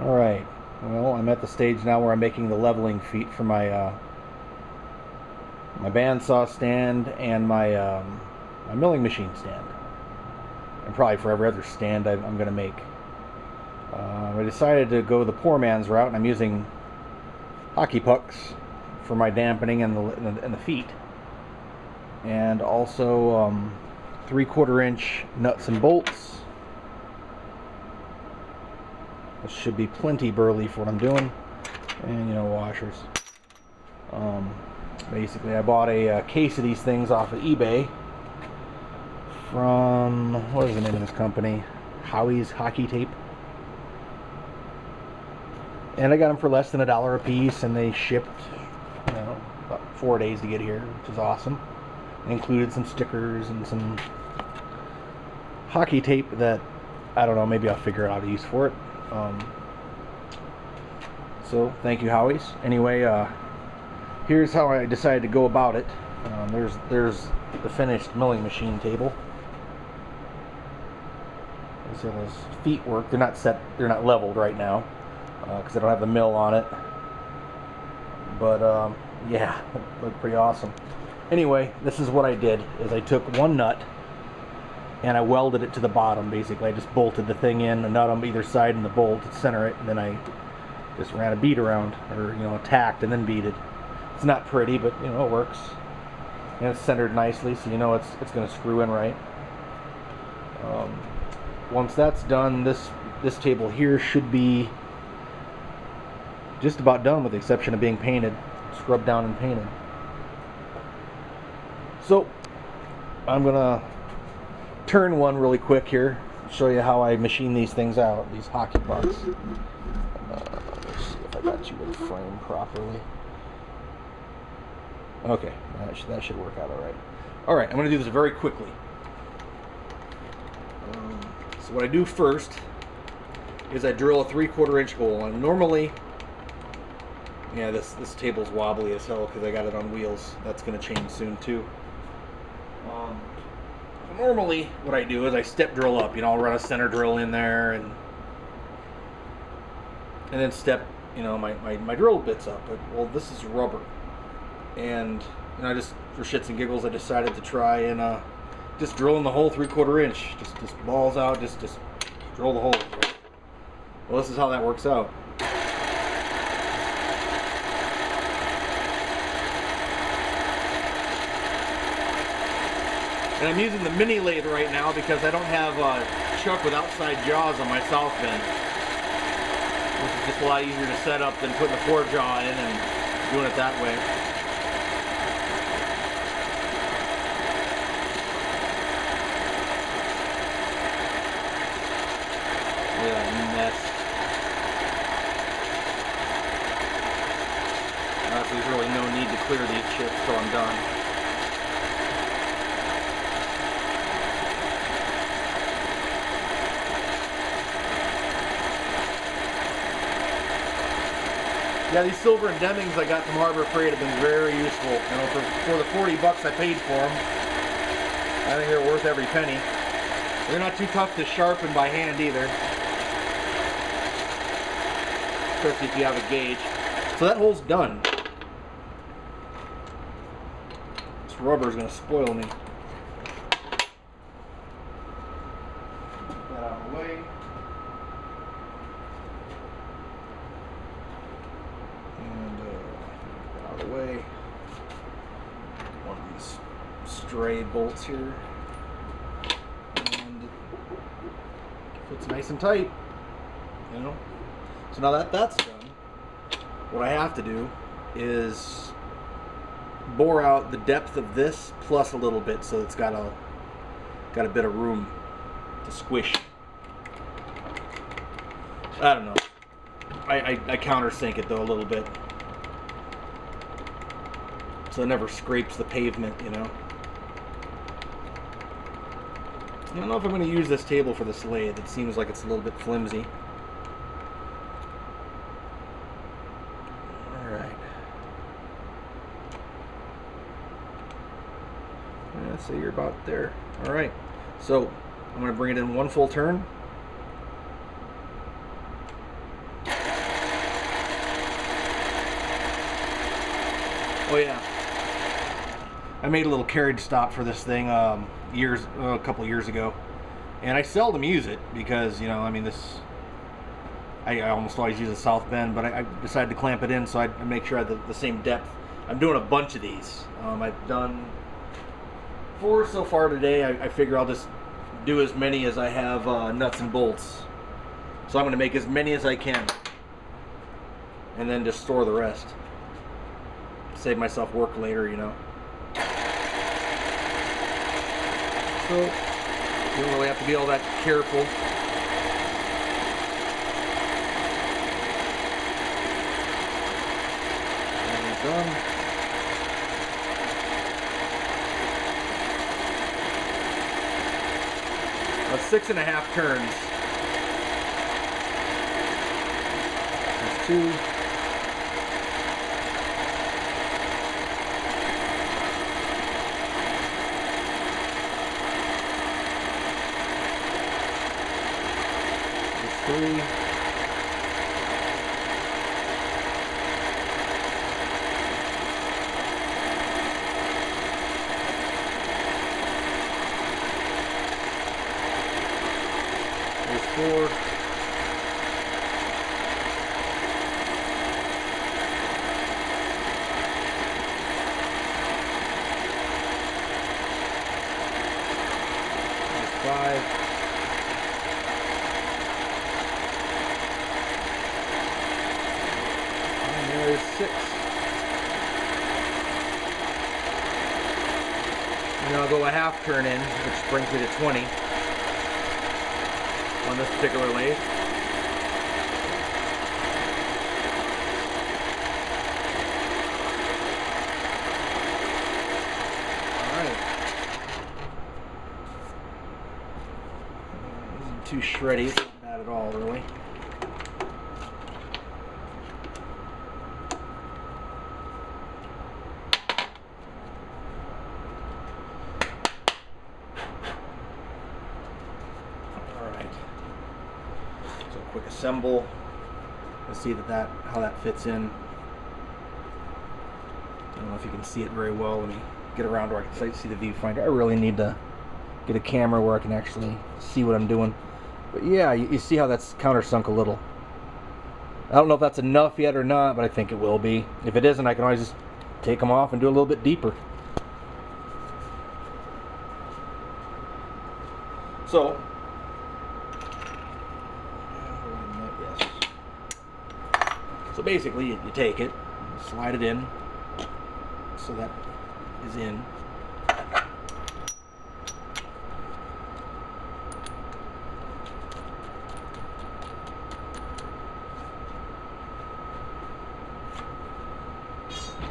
Alright, well, I'm at the stage now where I'm making the leveling feet for my my bandsaw stand and my milling machine stand. And probably for every other stand I'm going to make. I decided to go the poor man's route, and I'm using hockey pucks for my dampening and the feet. And also 3/4 inch nuts and bolts. This should be plenty burly for what I'm doing. And, you know, washers. Basically, I bought a case of these things off of eBay from, what is the name of this company? Howie's Hockey Tape. And I got them for less than $1 a piece, and they shipped, you know, about 4 days to get here, which is awesome. It included some stickers and some hockey tape that, I don't know, maybe I'll figure out a use for it. So thank you, Howie's. Anyway, here's how I decided to go about it. There's the finished milling machine table. See how those feet work. They're not set. They're not leveled right now because I don't have the mill on it. But yeah, it looked pretty awesome. Anyway, this is what I did: is I took one nut and I welded it to the bottom. Basically, I just bolted the thing in, a nut on either side, and the bolt to center it, and then I just ran a bead around, or, you know, tacked and then beaded. It's not pretty, but, you know, it works, and it's centered nicely, so you know it's going to screw in right. Once that's done, this table here should be just about done, with the exception of being painted, scrubbed down and painted. So I'm gonna turn one really quick here, show you how I machine these things out, these hockey pucks. Let's see if I got you in frame properly. Okay, that should work out alright. Alright, I'm going to do this very quickly. So what I do first is I drill a 3/4 inch hole. And normally, yeah, this table's wobbly as hell because I got it on wheels. That's going to change soon too. Normally what I do is I step drill up, you know, I'll run a center drill in there and then step, you know, my drill bits up. But, well, this is rubber, and, you know, I just, for shits and giggles, I decided to try and just drill in the hole 3/4 inch, just balls out, just drill the hole. Well, this is how that works out. And I'm using the mini lathe right now because I don't have chuck with outside jaws on my south bend, which is just a lot easier to set up than putting a 4-jaw in and doing it that way. Look at that mess. There's really no need to clear these chips till I'm done. Yeah, these silver and Demings I got from Harbor Freight have been very useful. You know, for the 40 bucks I paid for them, I think they're worth every penny. They're not too tough to sharpen by hand either, especially if you have a gauge. So that hole's done. This rubber is going to spoil me. Get that out of the way. Way. One of these stray bolts here, and it fits nice and tight, you know. So now that that's done, what I have to do is bore out the depth of this plus a little bit, so it's got a bit of room to squish. I don't know. I countersink it though a little bit, so it never scrapes the pavement, you know. I don't know if I'm going to use this table for this lathe. It seems like it's a little bit flimsy. Alright. Let's say you're about there. Alright. So, I'm going to bring it in one full turn. Oh yeah, I made a little carriage stop for this thing a couple years ago, and I seldom use it because, you know, I mean, I almost always use a South Bend, but I decided to clamp it in so I make sure I have the same depth. I'm doing a bunch of these. I've done 4 so far today. I figure I'll just do as many as I have nuts and bolts. So I'm going to make as many as I can, and then just store the rest. Save myself work later, you know. So you don't really have to be all that careful. Done. About 6.5 turns. That's 2. That's 3. There's 4. There's 5. And there's 6. And I'll go a half turn in, which brings me to 20. On this particular lathe. Alright. Isn't too shreddy, not at all really. Quick assemble. Let's see how that fits in. I don't know if you can see it very well. Let me get around where I can see the viewfinder. I really need to get a camera where I can actually see what I'm doing. But yeah, you see how that's countersunk a little. I don't know if that's enough yet or not, but I think it will be. If it isn't, I can always just take them off and do a little bit deeper. So basically, you take it, slide it in, so that is in.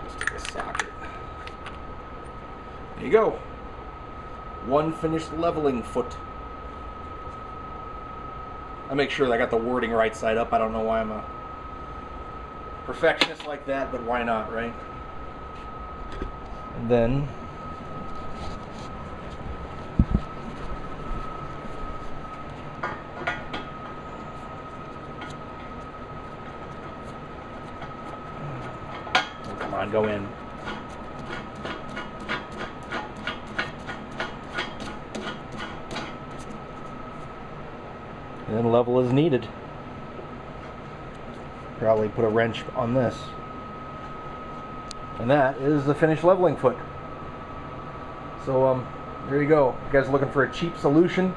Stick a socket. There you go. One finished leveling foot. I make sure that I got the wording right side up. I don't know why I'm a perfectionist like that, but why not, right? And then oh, come on, go in. And then level as needed. Probably put a wrench on this. And that is the finished leveling foot. So there you go. If you guys are looking for a cheap solution,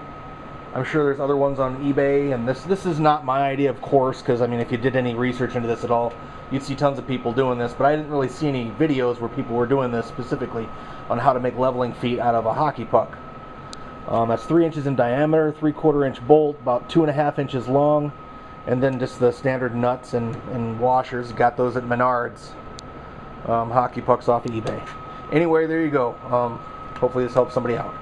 I'm sure there's other ones on eBay, and this is not my idea, of course, because I mean, if you did any research into this at all, you'd see tons of people doing this, but I didn't really see any videos where people were doing this specifically on how to make leveling feet out of a hockey puck. That's 3 inches in diameter, 3/4 inch bolt, about 2.5 inches long, and then just the standard nuts and washers. Got those at Menards. Hockey pucks off of eBay. Anyway, there you go. Hopefully this helps somebody out.